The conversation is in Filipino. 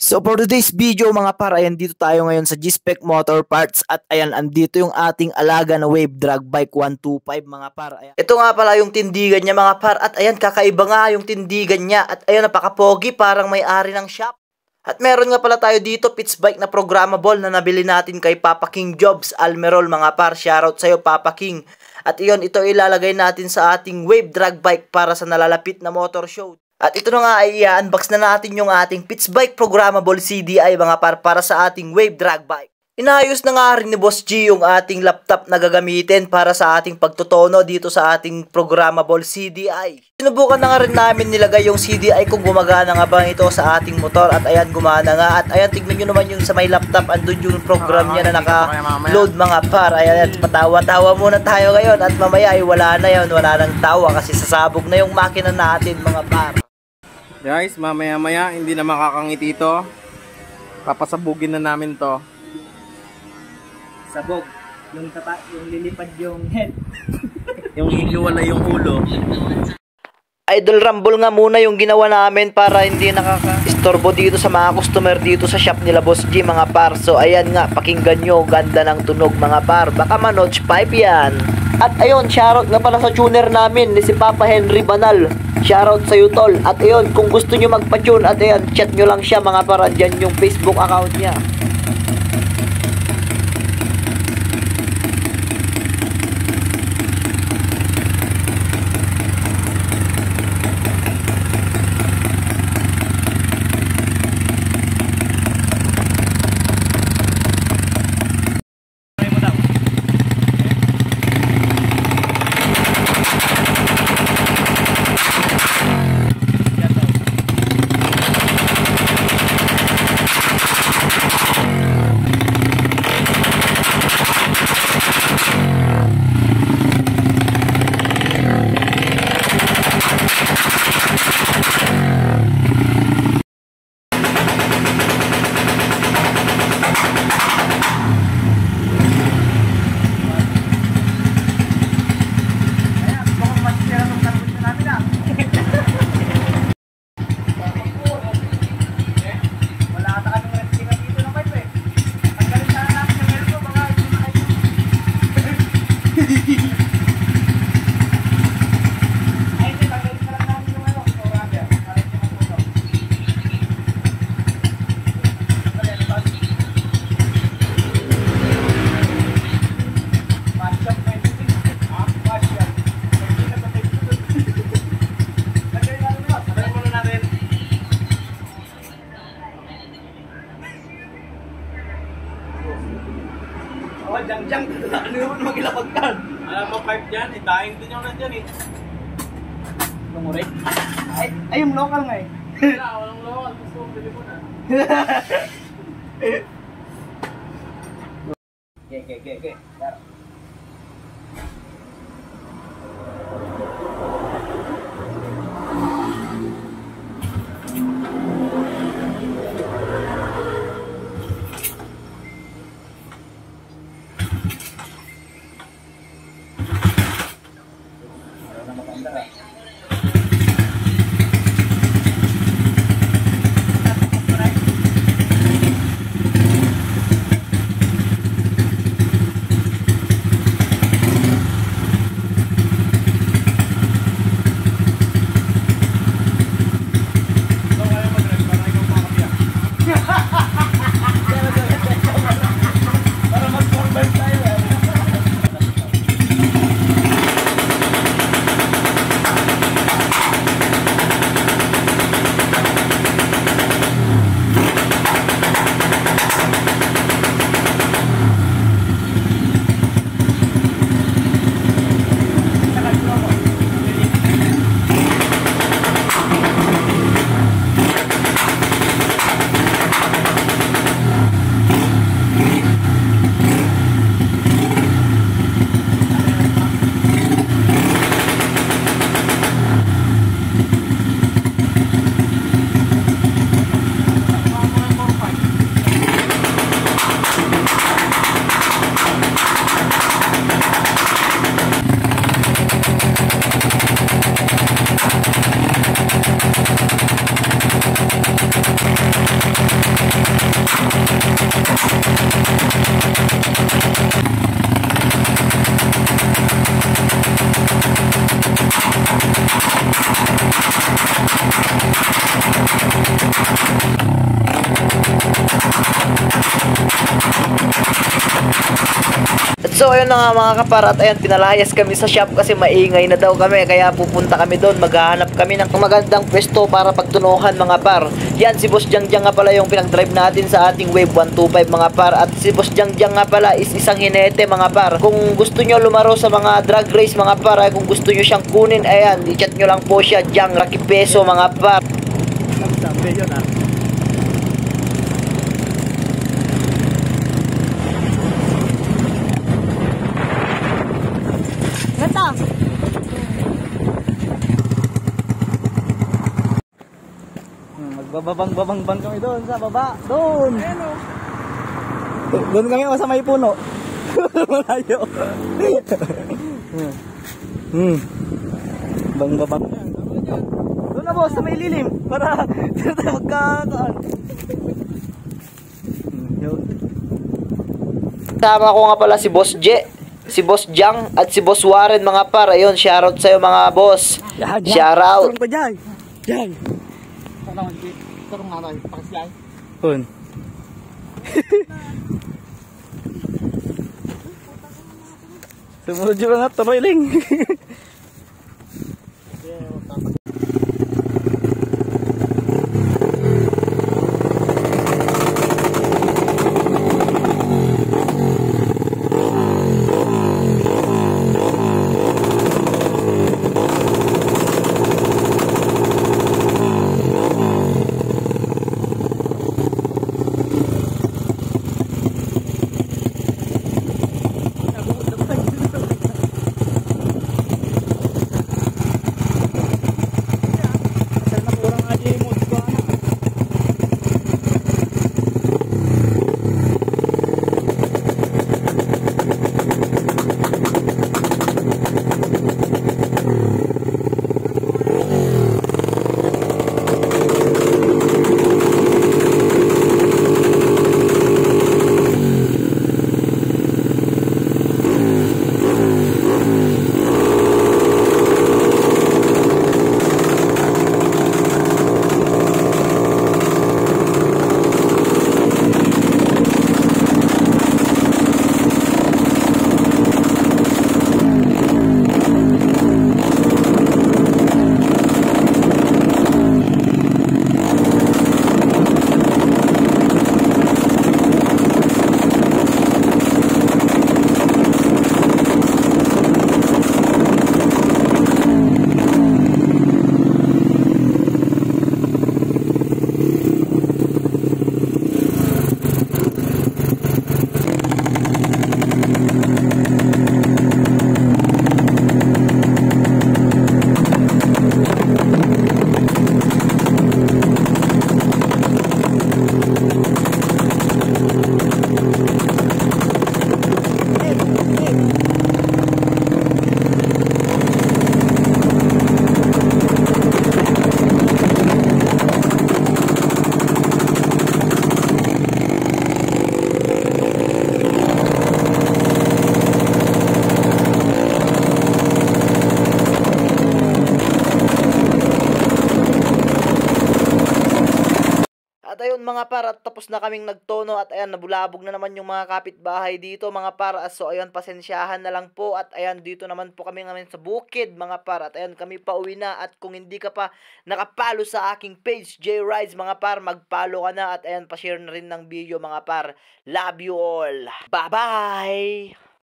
So for today's video mga par, ayan dito tayo ngayon sa G-Spec Motor Parts at ayan andito yung ating alaga na wave drag bike 125 mga par. Ayan. Ito nga pala yung tindigan niya mga par at ayan kakaiba nga yung tindigan niya at ayan napaka-pogi, parang may-ari ng shop. At meron nga pala tayo dito pitch bike na programmable na nabili natin kay Papa King Jobs Almerol mga par. Shoutout sa'yo Papa King. At iyon, ito ilalagay natin sa ating wave drag bike para sa nalalapit na motor show. At ito na nga ay i-unbox na natin yung ating pitch bike programmable CDI mga par para sa ating wave drag bike. Inayos na nga rin ni Boss G yung ating laptop na gagamitin para sa ating pagtutono dito sa ating programmable CDI. Sinubukan na nga rin namin nilagay yung CDI kung gumagana nga ba ito sa ating motor at ayan gumana nga. At ayan tignan nyo naman yung sa may laptop, andun yung program niya na naka-load mga par. Ayan, patawa-tawa muna tayo ngayon at mamaya ay wala na yun, wala nang tawa kasi sasabog na yung makina natin mga par. Guys, mamaya-maya hindi na makakangiti ito. Papasabugin na namin to. Sabog, yung lilipad yung head. Yung hihiwala yung ulo. Idol Rumble nga muna yung ginawa namin para hindi nakaka-istorbo dito sa mga customer dito sa shop nila Boss G mga par. So ayan nga, pakinggan nyo, ganda ng tunog mga par. Baka manotch pipe yan. At ayun, shoutout nga pala sa tuner namin ni si Papa Henry Banal. Shoutout sa iyo tol. At ayun, kung gusto nyo magpa-tune at ayun, chat nyo lang siya mga par. Andyan yung Facebook account niya. Oh, jang-jang, ano naman magilapag yan? Alam mo, pipe dyan, daing din yung nandyan eh. Lumurik? Ay, yung local nga eh. Wala, walang local, gusto mo, bili mo na. Okay. At so ayun na nga mga kapar, at ayan pinalayas kami sa shop kasi maingay na daw kami, kaya pupunta kami doon, maghahanap kami ng magandang pwesto para pagtunuhan mga par. Yan si Boss Jangjang nga pala yung pinag-drive natin sa ating Wave 125 mga par, at si Boss Jangjang nga pala is isang hinete mga par. Kung gusto nyo lumaro sa mga drag race mga par, ay kung gusto nyo siyang kunin, ayan, i-chat nyo lang po siya, Jang Rocky Peso mga par. Nagsabi yun ah. Ganda. Magbababang-babang kami doon sa baba. Doon. Doon kami sa may puno. Malayo. Bang-babang. Doon na boss, sa may lilim. Para dito tayo magkakaan. Tama ko nga pala si Boss J, si Boss Jang, at si Boss Warren mga par. Ayun, shoutout sa'yo mga boss. Shoutout. Turong pa dyan. Dyan. Turong nga tayo, pakislay. Doon. Sumunod yung mga tuloy-ling. At ayun mga par, at tapos na kaming nagtono, at ayan, nabulabog na naman yung mga kapitbahay dito mga par. So ayun, pasensyahan na lang po, at ayan, dito naman po kami ngayon sa bukid mga par. At ayan, kami pa uwi na, at kung hindi ka pa nakapalo sa aking page J Rides mga par, magpalo ka na, at ayan, pa-share na rin ng video mga par. Love you all. Bye bye.